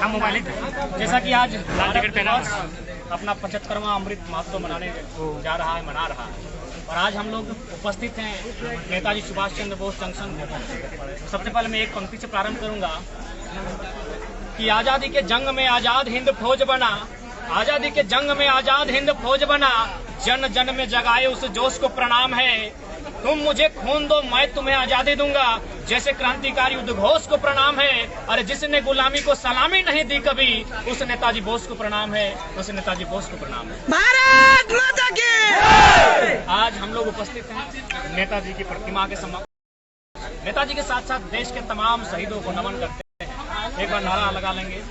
हम मोबाइल ही थे। जैसा कि आज अपना 75वां अमृत महोत्सव मनाने जा रहा है, मना रहा है, और आज हम लोग उपस्थित हैं नेताजी सुभाष चंद्र बोस जंक्शन। सबसे पहले मैं एक पंक्ति से प्रारंभ करूंगा कि आजादी के जंग में आजाद हिंद फौज बना, आजादी के जंग में आजाद हिंद फौज बना, जन जन में जगाए उस जोश को प्रणाम है। तुम मुझे खून दो मैं तुम्हें आजादी दूंगा, जैसे क्रांतिकारी उद्घोष को प्रणाम है। अरे जिसने गुलामी को सलामी नहीं दी कभी, उस नेताजी बोस को प्रणाम है, उस नेताजी बोस को प्रणाम है। भारत माता की। आज हम लोग उपस्थित हैं नेताजी की प्रतिमा के समक्ष। नेताजी के साथ साथ देश के तमाम शहीदों को नमन करते हैं। एक बार नारा लगा लेंगे,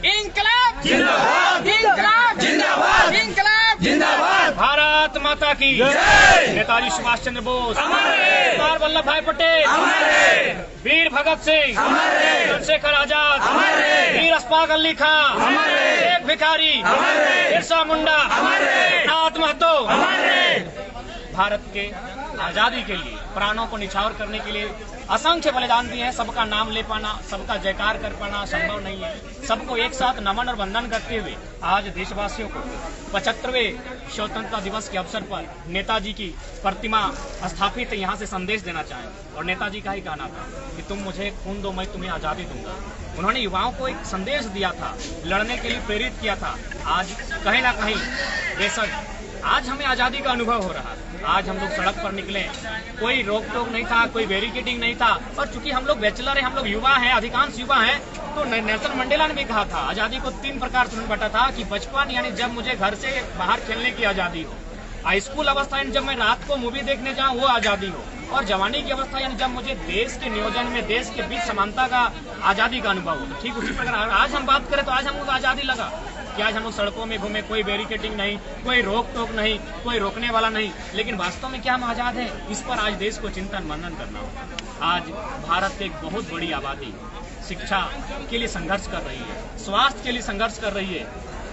इंकलाब जिंदाबाद, इंकलाब जिंदाबाद, इंकलाब जिंदाबाद, भारत माता की जय। नेताजी सुभाष चंद्र बोस, सरदार वल्लभ भाई पटेल, वीर भगत सिंह, चंद्रशेखर आजाद, वीर अशफाक अली खान, शेख भिखारी, बिरसा मुंडा, नाथ महतो, भारत के आजादी के लिए प्राणों को निछावर करने के लिए असंख्य बलिदान दिए हैं। सबका नाम ले पाना, सबका जयकार कर पाना संभव नहीं है। सबको एक साथ नमन और वंदन करते हुए आज देशवासियों को 75वें स्वतंत्रता दिवस के अवसर पर नेताजी की प्रतिमा स्थापित यहाँ से संदेश देना चाहें। और नेताजी का ही कहना था कि तुम मुझे खून दो मैं तुम्हें आजादी दूंगा। उन्होंने युवाओं को एक संदेश दिया था, लड़ने के लिए प्रेरित किया था। आज कहीं ना कहीं बेशक आज हमें आजादी का अनुभव हो रहा है। आज हम लोग सड़क पर निकले, कोई रोक टोक नहीं था, कोई बैरिकेडिंग नहीं था। और चूंकि हम लोग बैचलर हैं, हम लोग युवा हैं, अधिकांश युवा हैं, तो नेल्सन मंडेला ने भी कहा था आजादी को 3 प्रकार से बांटा था कि बचपन यानी जब मुझे घर से बाहर खेलने की आजादी हो, हाई स्कूल अवस्था यानी जब मैं रात को मूवी देखने जाऊं वो आजादी हो, और जवानी की अवस्था यानी जब मुझे देश के नियोजन में देश के बीच समानता का आजादी का अनुभव हो। ठीक उसी प्रकार आज हम बात करें तो आज हमको आजादी लगा कि आज हम लोग सड़कों में घूमे, कोई बैरिकेडिंग नहीं, कोई रोक टोक नहीं, कोई रोकने वाला नहीं। लेकिन वास्तव में क्या हम आजाद हैं? इस पर आज देश को चिंतन मनन करना होगा। आज भारत की एक बहुत बड़ी आबादी शिक्षा के लिए संघर्ष कर रही है, स्वास्थ्य के लिए संघर्ष कर रही है,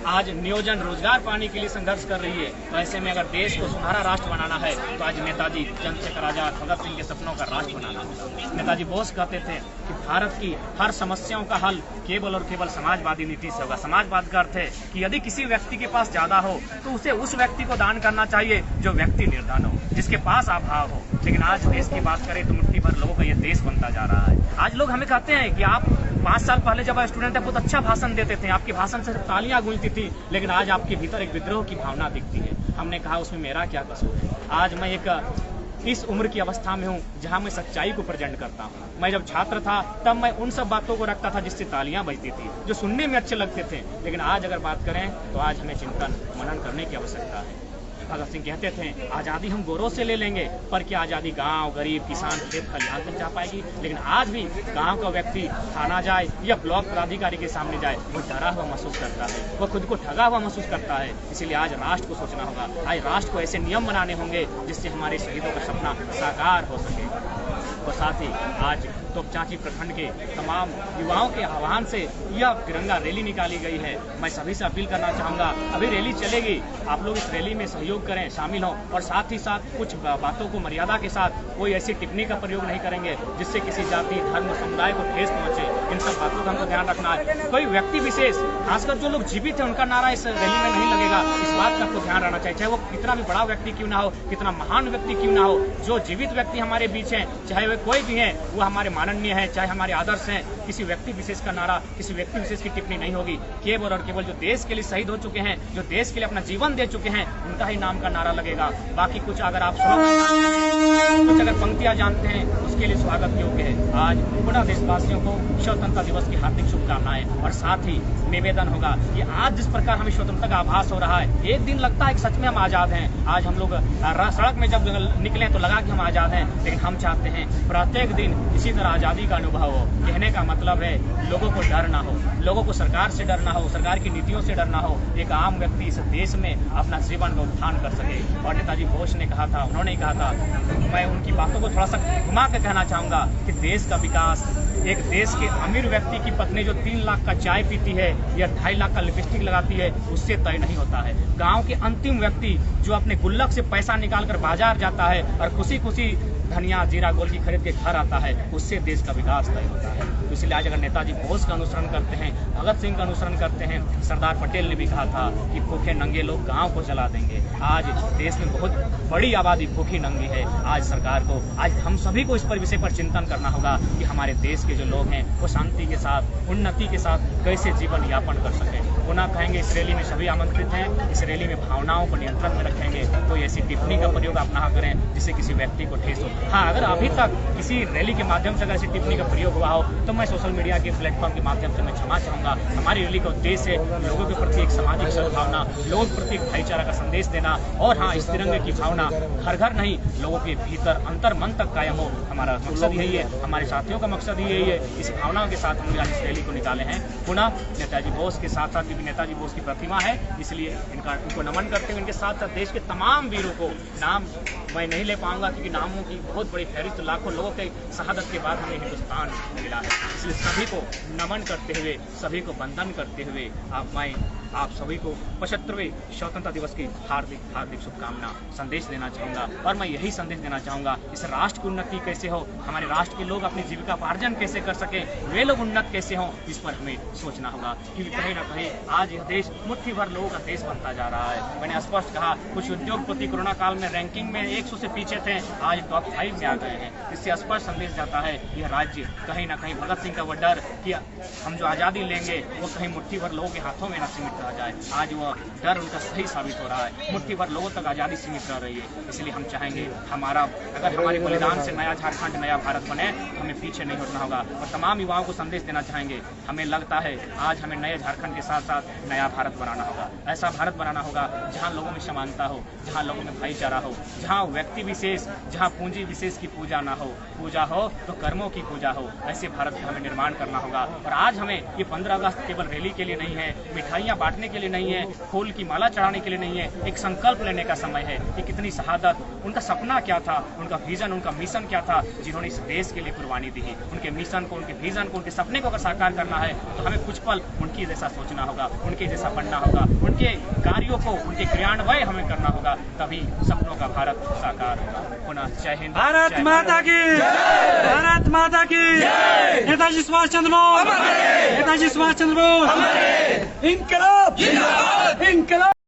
आज नियोजन रोजगार पाने के लिए संघर्ष कर रही है। तो ऐसे में अगर देश को सुनहरा राष्ट्र बनाना है तो आज नेताजी चंद्रशेखर आजाद, भगत सिंह के सपनों का राष्ट्र बनाना होगा। नेताजी बोस कहते थे कि भारत की हर समस्याओं का हल केवल और केवल समाजवादी नीति से होगा। समाजवाद का अर्थ है कि यदि किसी व्यक्ति के पास ज्यादा हो तो उसे उस व्यक्ति को दान करना चाहिए जो व्यक्ति निर्धन हो, जिसके पास अभाव हो। लेकिन आज देश की बात करें तो मुट्ठी भर लोगों का ये देश बनता जा रहा है। आज लोग हमें कहते हैं कि आप 5 साल पहले जब स्टूडेंट थे बहुत अच्छा भाषण देते थे, आपके भाषण से तालियां गूंजती थी, लेकिन आज आपके भीतर एक विद्रोह की भावना दिखती है। हमने कहा उसमें मेरा क्या कसूर है? आज मैं एक इस उम्र की अवस्था में हूँ जहाँ मैं सच्चाई को प्रेजेंट करता हूँ। मैं जब छात्र था तब मैं उन सब बातों को रखता था जिससे तालियां बजती थी, जो सुनने में अच्छे लगते थे। लेकिन आज अगर बात करें तो आज हमें चिंतन मनन करने की आवश्यकता है। भगत सिंह कहते थे आजादी हम गौरव से ले लेंगे, पर क्या आजादी गांव, गरीब, किसान, खेत खलिहान तक जा पाएगी? लेकिन आज भी गांव का व्यक्ति थाना जाए या ब्लॉक पदाधिकारी के सामने जाए, वो डरा हुआ महसूस करता है, वो खुद को ठगा हुआ महसूस करता है। इसीलिए आज राष्ट्र को सोचना होगा, आज राष्ट्र को ऐसे नियम बनाने होंगे जिससे हमारे शहीदों का सपना साकार हो सके। और साथ ही आज तोपचांची प्रखंड के तमाम युवाओं के आह्वान से यह तिरंगा रैली निकाली गई है। मैं सभी से अपील करना चाहूँगा, अभी रैली चलेगी, आप लोग इस रैली में सहयोग करें, शामिल हों, और साथ ही साथ कुछ बातों को मर्यादा के साथ, कोई ऐसी टिप्पणी का प्रयोग नहीं करेंगे जिससे किसी जाति, धर्म, समुदाय को ठेस पहुँचे। इन सब बातों का हमको ध्यान रखना है। कोई व्यक्ति विशेष, खासकर जो लोग जीवित हैं, उनका नारा इस रैली में नहीं लगेगा। इस बात का आपको ध्यान रखना चाहिए, चाहे वो कितना भी बड़ा व्यक्ति क्यों ना हो, कितना महान व्यक्ति क्यों ना हो। जो जीवित व्यक्ति हमारे बीच हैं, चाहे वे कोई भी हैं, वो हमारे माननीय है, चाहे हमारे आदर्श हैं। किसी व्यक्ति विशेष का नारा, किसी व्यक्ति विशेष की टिप्पणी नहीं होगी। केवल और केवल जो देश के लिए शहीद हो चुके हैं, जो देश के लिए अपना जीवन दे चुके हैं, उनका ही नाम का नारा लगेगा। बाकी कुछ अगर आप कुछ अगर पंक्तियां जानते हैं उसके लिए स्वागत योग्य है। आज पुनः देशवासियों को स्वतंत्रता दिवस की हार्दिक शुभकामनाएं। और साथ ही निवेदन होगा कि आज जिस प्रकार हमें स्वतंत्रता का आभास हो रहा है, एक दिन लगता है कि सच में हम आजाद हैं। आज हम लोग सड़क में जब निकले तो लगा कि हम आजाद हैं, लेकिन हम चाहते हैं प्रत्येक दिन इसी तरह आजादी का अनुभव हो। कहने का मतलब है लोगों को डर ना हो, लोगों को सरकार से डर ना हो, सरकार की नीतियों से डर ना हो। एक आम व्यक्ति इस देश में अपना जीवन का उत्थान कर सके। और नेताजी बोस ने कहा था, उन्होंने कहा था, मैं उनकी बातों को थोड़ा सा घुमा के कहना चाहूंगा कि देश का विकास एक देश के अमीर व्यक्ति की पत्नी जो 3 लाख का चाय पीती है या 2.5 लाख का लिपस्टिक लगाती है उससे तय नहीं होता है। गांव के अंतिम व्यक्ति जो अपने गुल्लक से पैसा निकालकर बाजार जाता है और खुशी खुशी धनिया जीरा गोल की खरीद के घर आता है, उससे देश का विकास तय होता है। तो इसलिए आज अगर नेताजी बोस का अनुसरण करते हैं, भगत सिंह का अनुसरण करते हैं, सरदार पटेल ने भी कहा था कि भूखे नंगे लोग गांव को जला देंगे। आज देश में बहुत बड़ी आबादी भूखी नंगी है। आज सरकार को, आज हम सभी को इस पर विषय पर चिंतन करना होगा कि हमारे देश के जो लोग हैं वो शांति के साथ, उन्नति के साथ कैसे जीवन यापन कर सकें। पुनः कहेंगे इस रैली में सभी आमंत्रित हैं, इस रैली में भावनाओं को नियंत्रण में रखेंगे। कोई ऐसी टिप्पणी का प्रयोग आप ना करें जिससे किसी व्यक्ति को ठेस हो। हाँ, अगर अभी तक किसी रैली के माध्यम से अगर ऐसी टिप्पणी का प्रयोग हुआ हो तो मैं सोशल मीडिया के प्लेटफॉर्म के माध्यम से मैं क्षमा चाहूंगा। हमारी रैली का उद्देश्य है लोगों के प्रति एक सामाजिक सद्भावना, लोगों के प्रति एक भाईचारा का संदेश देना, और हाँ, इस तिरंगे की भावना घर घर नहीं, लोगों के भीतर अंतर मन तक कायम हो। हमारा मकसद यही है, हमारे साथियों का मकसद यही है। इस भावनाओं के साथ हम आज इस रैली को निकाले हैं। पुनः नेताजी बोस के साथ साथ क्योंकि नेताजी बोस की प्रतिमा है, इसलिए उनको नमन करते हुए इनके साथ साथ देश के तमाम वीरों को, नाम मैं नहीं ले पाऊंगा क्योंकि नामों की बहुत बड़ी फहरिस्त, लाखों लोगों के शहादत के बाद हमें हिंदुस्तान मिला है। इसलिए सभी को नमन करते हुए, सभी को वंदन करते हुए आप सभी को 75वें स्वतंत्रता दिवस की हार्दिक हार्दिक शुभकामना संदेश देना चाहूंगा। और मैं यही संदेश देना चाहूंगा, इस राष्ट्र की उन्नति कैसे हो, हमारे राष्ट्र के लोग अपनी जीविका पार्जन कैसे कर सके, वे लोग उन्नत कैसे हों, इस पर हमें सोचना होगा। क्योंकि कहीं ना कहीं आज यह देश मुट्ठी भर लोगों का देश बनता जा रहा है। मैंने स्पष्ट कहा, कुछ उद्योगपति कोरोना काल में रैंकिंग में 100 से पीछे थे, आज टॉप 5 में आ गए हैं। इससे स्पष्ट संदेश जाता है यह राज्य कहीं ना कहीं भगत सिंह का वो डर कि हम जो आज़ादी लेंगे वो कहीं मुट्ठी भर लोगों के हाथों में न सीमित रह जाए, आज वो डर उनका सही साबित हो रहा है। मुट्ठी भर लोगों तक आज़ादी सीमित रह रही है। इसलिए हम चाहेंगे अगर हमारे बलिदान से नया झारखंड, नया भारत बने तो हमें पीछे नहीं हटना होगा। और तमाम युवाओं को संदेश देना चाहेंगे, हमें लगता है आज हमें नए झारखंड के साथ साथ नया भारत बनाना होगा। ऐसा भारत बनाना होगा जहाँ लोगों में समानता हो, जहाँ लोगों में भाईचारा हो, जहाँ व्यक्ति विशेष, जहाँ पूंजी विशेष की पूजा ना हो, पूजा हो तो कर्मों की पूजा हो। ऐसे भारत का हमें निर्माण करना होगा। और आज हमें ये 15 अगस्त केवल रैली के लिए नहीं है, मिठाइयाँ बांटने के लिए नहीं है, फूल की माला चढ़ाने के लिए नहीं है, एक संकल्प लेने का समय है कि कितनी शहादत, उनका सपना क्या था, उनका विजन, उनका मिशन क्या था, जिन्होंने इस देश के लिए कुर्बानी दी है। उनके मिशन को, उनके विजन को, उनके सपने को अगर साकार करना है तो हमें कुछ पल उनकी जैसा सोचना होगा, उनके जैसा पढ़ना होगा, उनके कार्यों को, उनके क्रियान्वयन हमें करना होगा, तभी सपनों का भारत साकार होगा। पुनः जय हिंद, भारत माता की, भारत माता की, नेताजी सुभाष चंद्र बोस, नेताजी सुभाष चंद्र बोस, इंकलाब जिंदाबाद, इंकलाब।